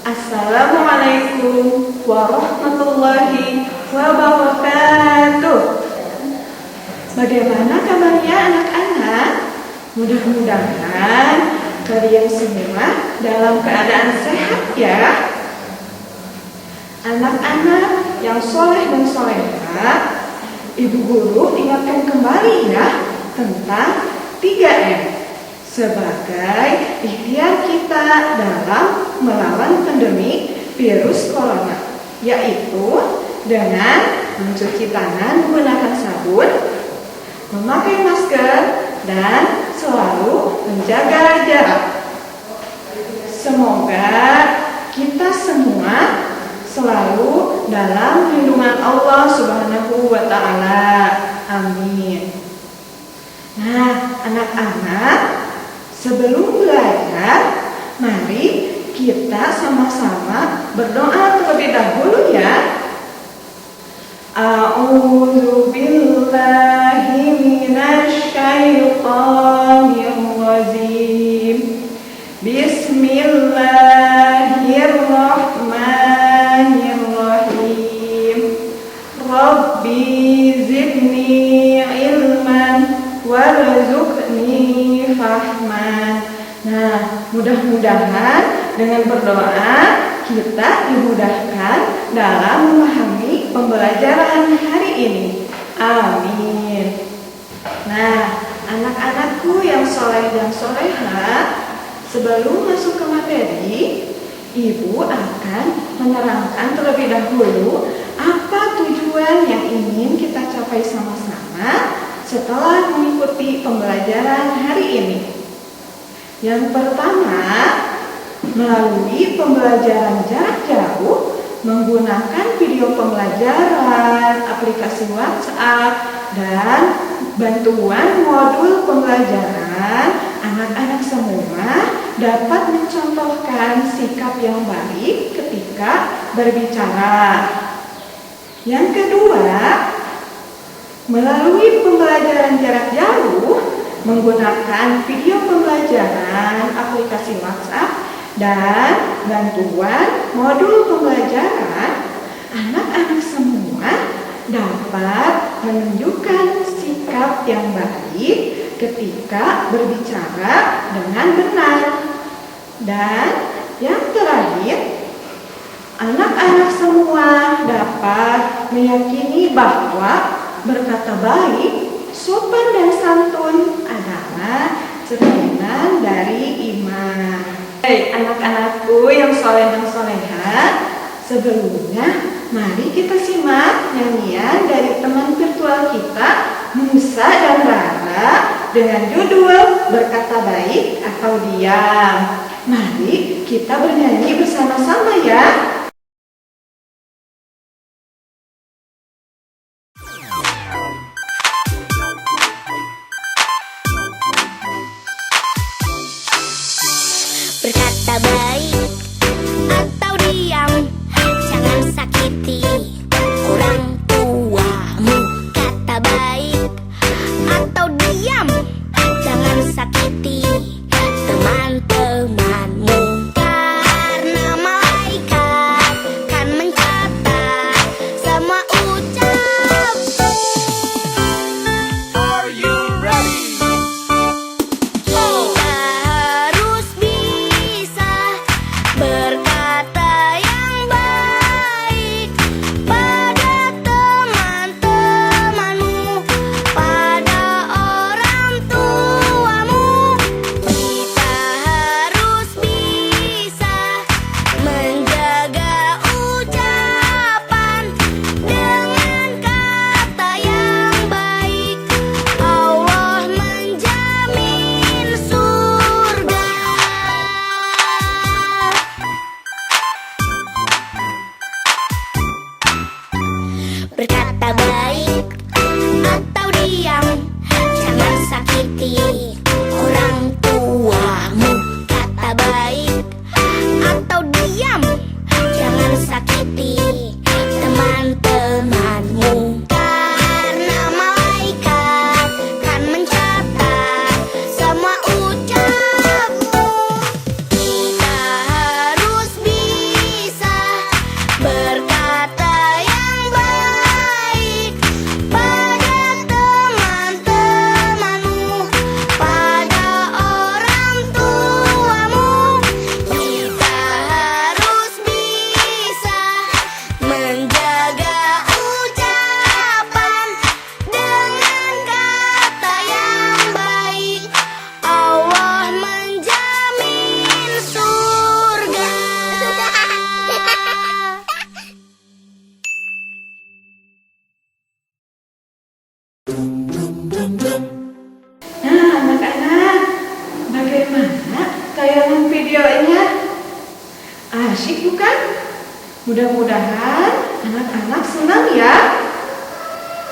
Assalamualaikum warahmatullahi wabarakatuh. Bagaimana kabarnya anak-anak? Mudah-mudahan kalian semua dalam keadaan sehat ya. Anak-anak yang soleh dan solehah, Ibu Guru ingatkan kembali ya tentang 3M sebagai ikhtiar kita dalam melawan pandemi virus corona, yaitu dengan mencuci tangan menggunakan sabun, memakai masker, dan selalu menjaga jarak. Semoga kita semua selalu dalam lindungan Allah Subhanahu wa Ta'ala. Amin. Nah, anak-anak, sebelum belajar, mari kita sama-sama berdoa terlebih dahulu ya. A'udzu billahi minasy syaithanir rajim. Bismillahirrahmanirrahim. Rabbi zidni ilman warzuqni fahman. Nah, mudah-mudahan dengan berdoa kita dimudahkan dalam memahami pembelajaran hari ini. Amin. Nah, anak-anakku yang soleh dan solehah, sebelum masuk ke materi, Ibu akan menerangkan terlebih dahulu apa tujuan yang ingin kita capai sama-sama setelah mengikuti pembelajaran hari ini. Yang pertama, melalui pembelajaran jarak jauh menggunakan video pembelajaran, aplikasi WhatsApp, dan bantuan modul pembelajaran, anak-anak semua dapat mencontohkan sikap yang baik ketika berbicara. Yang kedua, melalui pembelajaran jarak jauh menggunakan video pembelajaran, aplikasi WhatsApp, dan bantuan modul pembelajaran, anak-anak semua dapat menunjukkan sikap yang baik ketika berbicara dengan benar. Dan yang terakhir, anak-anak semua dapat meyakini bahwa berkata baik, sopan dan santun adalah cerminan dari iman. Hai anak-anakku yang soleh dan solehah, sebelumnya mari kita simak nyanyian dari teman virtual kita, Musa dan Rara, dengan judul Berkata Baik atau Diam. Mari kita bernyanyi bersama-sama ya. Berkata baik atau diam, jangan sakiti orang tuamu. Kata baik atau diam, jangan sakiti teman-temanmu. Karena malaikat kan mencatat semua ucap. Are you ready? Kita harus bisa Bagaimana tayangan videonya? Asyik bukan? Mudah-mudahan anak-anak senang ya.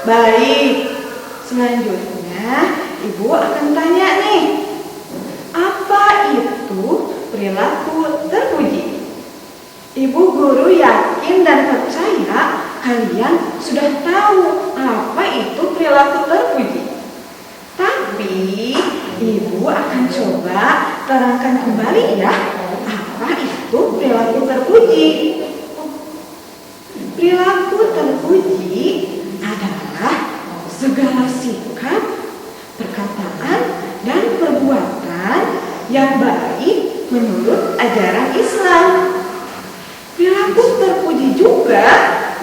Baik, selanjutnya Ibu akan tanya nih, apa itu perilaku terpuji? Ibu guru yakin dan percaya kalian sudah tahu apa itu perilaku terpuji. Tapi Ibu akan coba terangkan kembali ya, apa itu perilaku terpuji. Perilaku terpuji adalah segala sikap, perkataan, dan perbuatan yang baik menurut ajaran Islam. Perilaku terpuji juga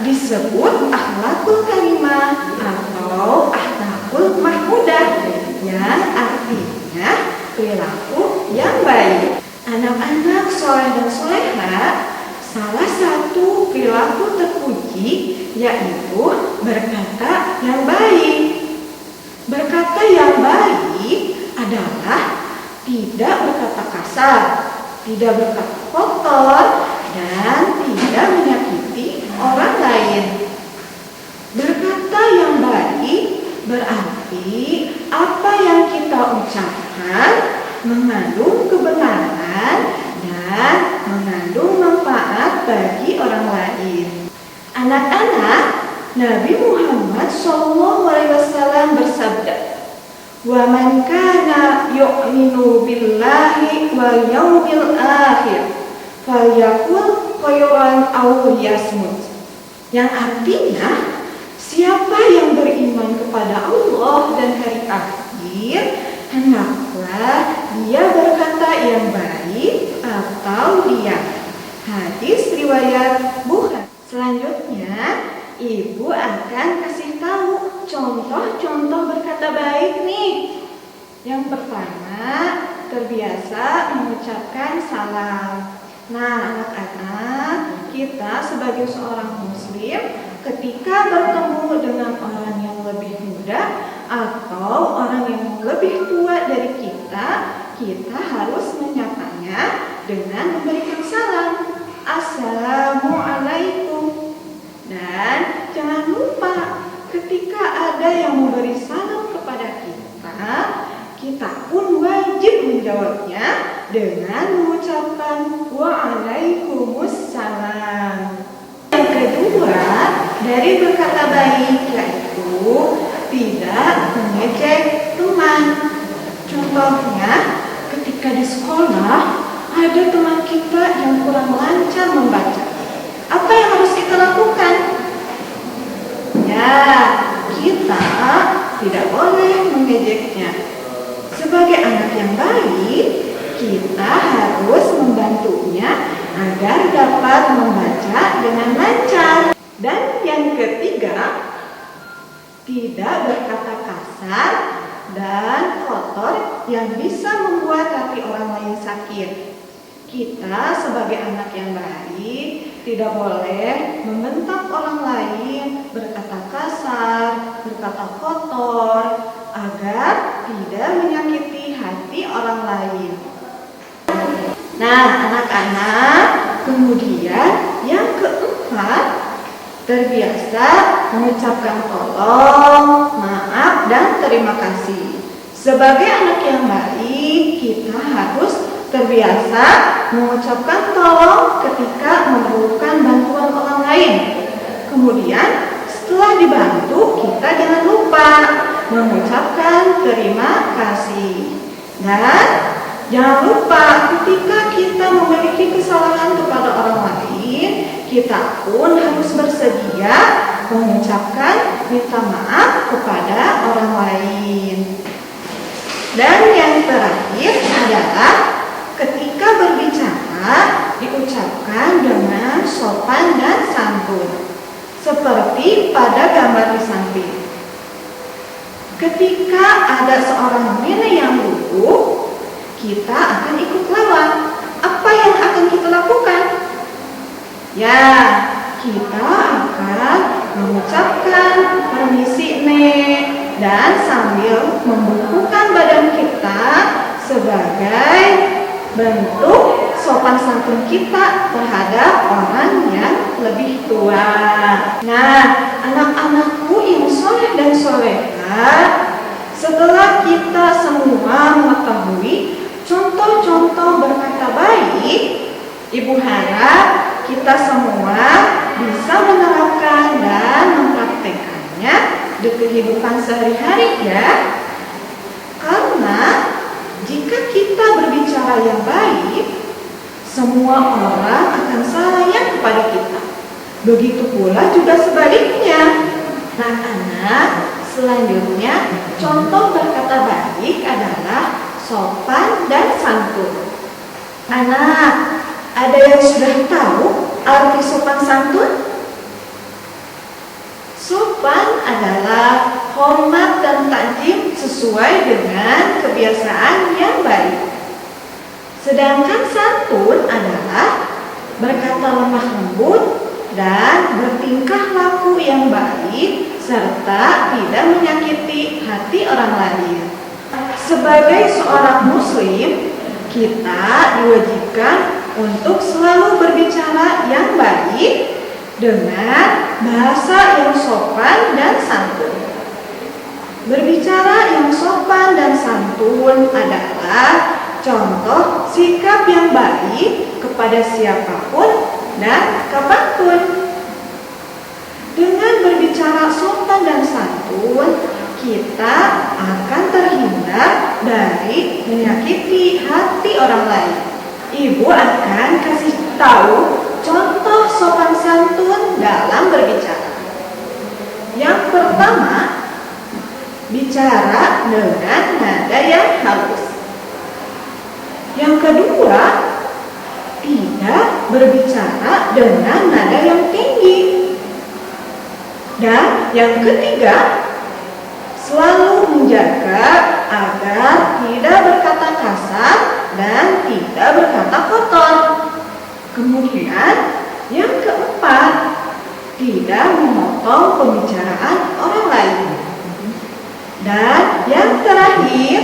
disebut akhlakul karimah atau akhlakul mahmudah, yang artinya perilaku yang baik. Anak-anak soleh dan soleha, salah satu perilaku terpuji yaitu berkata yang baik. Berkata yang baik adalah tidak berkata kasar, tidak berkata kotor, dan tidak menyakiti orang lain. Berkata yang baik berarti apa yang kita ucapkan mengandung kebenaran dan mengandung manfaat bagi orang lain. Anak-anak, Nabi Muhammad SAW bersabda, "Wa man kana yu'minu billahi wal yaumil akhir falyaqul khairan aw liyasmut." Yang artinya, siapa yang beriman kepada Allah dan hari akhir, hendaklah dia berkata yang baik atau diam. Hadis riwayat Bukhari. Selanjutnya, Ibu akan kasih tahu contoh-contoh berkata baik nih. Yang pertama, terbiasa mengucapkan salam. Nah, anak-anak, kita sebagai seorang muslim, ketika bertemu dengan orang yang lebih muda atau orang yang lebih tua dari kita harus menyapanya dengan memberikan salam. Assalamualaikum. Dan jangan lupa ketika ada yang memberi salam kepada kita pun wajib menjawabnya dengan mengucapkan Waalaikumsalam. Yang kedua dari berkata baik yaitu tidak mengejek teman. Contohnya, ketika di sekolah ada teman kita yang kurang lancar membaca. Apa yang harus kita lakukan? Ya, kita tidak boleh mengejeknya. Sebagai anak yang baik, kita harus membantunya agar dapat membaca dengan lancar. Dan yang ketiga, tidak berkata kasar dan kotor yang bisa membuat hati orang lain sakit. Kita sebagai anak yang baik tidak boleh membentak orang lain, berkata kasar, berkata kotor, agar tidak menyakiti hati orang lain. Nah, anak-anak, kemudian yang keempat, terbiasa mengucapkan tolong, maaf, dan terima kasih. Sebagai anak yang baik, kita harus terbiasa mengucapkan tolong ketika memerlukan bantuan orang lain. Kemudian setelah dibantu, kita jangan lupa mengucapkan terima kasih. Dan jangan lupa ketika kita memiliki kesalahan kepada orang lain, kita pun harus bersedia mengucapkan minta maaf kepada orang lain. Dan yang terakhir adalah ketika berbicara diucapkan dengan sopan dan santun, seperti pada gambar di samping. Ketika ada seorang nenek yang lugu, kita akan ikut lewat. Apa yang akan kita lakukan? Ya, kita akan mengucapkan permisi nek dan sambil membungkukkan badan kita sebagai bentuk sopan santun kita terhadap orang yang lebih tua. Nah, anak-anakku yang soleh dan solehah, setelah kita semua mengetahui contoh-contoh berkata baik, Ibu harap kita semua bisa menerapkan dan mempraktekannya di kehidupan sehari-hari ya. Karena jika kita berbicara yang baik, semua orang akan sayang kepada kita. Begitu pula juga sebaliknya. Nah, anak, selanjutnya contoh berkata baik adalah sopan dan santun. Anak, ada yang sudah tahu arti sopan santun? Sopan adalah hormat dan takjim sesuai dengan kebiasaan yang baik. Sedangkan santun adalah berkata lemah lembut dan bertingkah laku yang baik serta tidak menyakiti hati orang lain. Sebagai seorang muslim, kita diwajibkan untuk selalu berbicara yang baik dengan bahasa yang sopan dan santun. Berbicara yang sopan dan santun adalah contoh sikap yang baik kepada siapapun dan kapanpun. Dengan berbicara sopan dan santun, kita akan terhindar dari menyakiti hati orang lain. Ibu akan kasih tahu contoh sopan santun dalam berbicara. Yang pertama, bicara dengan nada yang halus. Yang kedua, tidak berbicara dengan nada yang tinggi. Dan yang ketiga, selalu menjaga agar tidak berkata kasar dan tidak berkata kotor. Kemudian yang keempat, tidak memotong pembicaraan orang lain. Dan yang terakhir,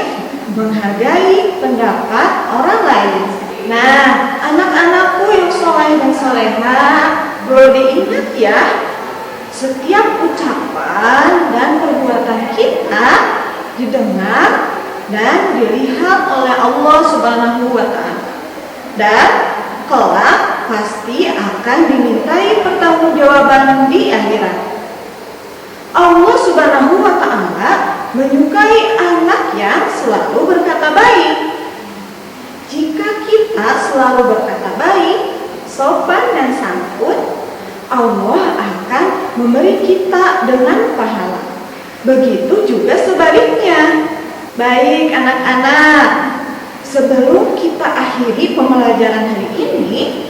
menghargai pendapat orang lain. Nah, anak-anakku yang soleh dan solehah, perlu diingat ya, setiap ucapan dan perbuatan kita didengar dan dilihat oleh Allah Subhanahu wa Ta'ala. Dan kelak pasti akan dimintai pertanggungjawaban di akhirat. Allah Subhanahu wa Ta'ala menyukai anak yang selalu berkata baik. Jika kita selalu berkata baik, sopan dan santun, Allah akan memberi kita dengan pahala. Begitu juga sebaliknya. Baik anak-anak, sebelum kita akhiri pembelajaran hari ini,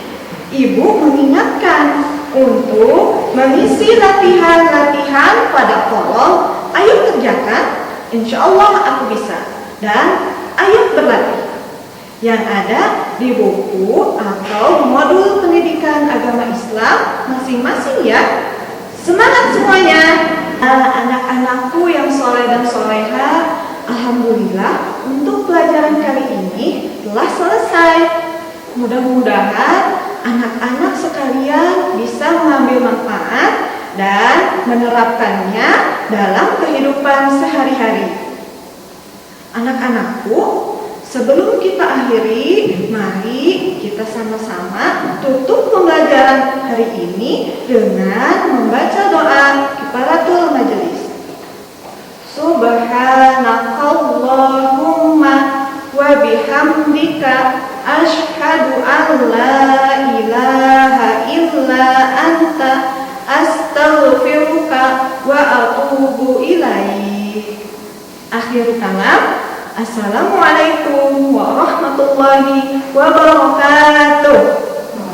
Ibu mengingatkan untuk mengisi latihan-latihan pada kolom ayo kerjakan, insya Allah aku bisa, dan ayo berlatih yang ada di buku atau modul pendidikan agama Islam masing-masing ya. Semangat semuanya. Anak-anakku yang soleh dan solehah, alhamdulillah untuk pelajaran kali ini telah selesai. Mudah-mudahan anak-anak sekalian bisa mengambil manfaat dan menerapkannya dalam kehidupan sehari-hari. Anak-anakku, sebelum kita akhiri, mari kita sama-sama tutup pembelajaran hari ini dengan membaca doa kifaratul majelis. Subhanakallahumma wa bihamdika asyhadu an la ilaha illa anta astaghfiruka wa atubu ilaik. Akhir kalam. Assalamualaikum warahmatullahi wabarakatuh.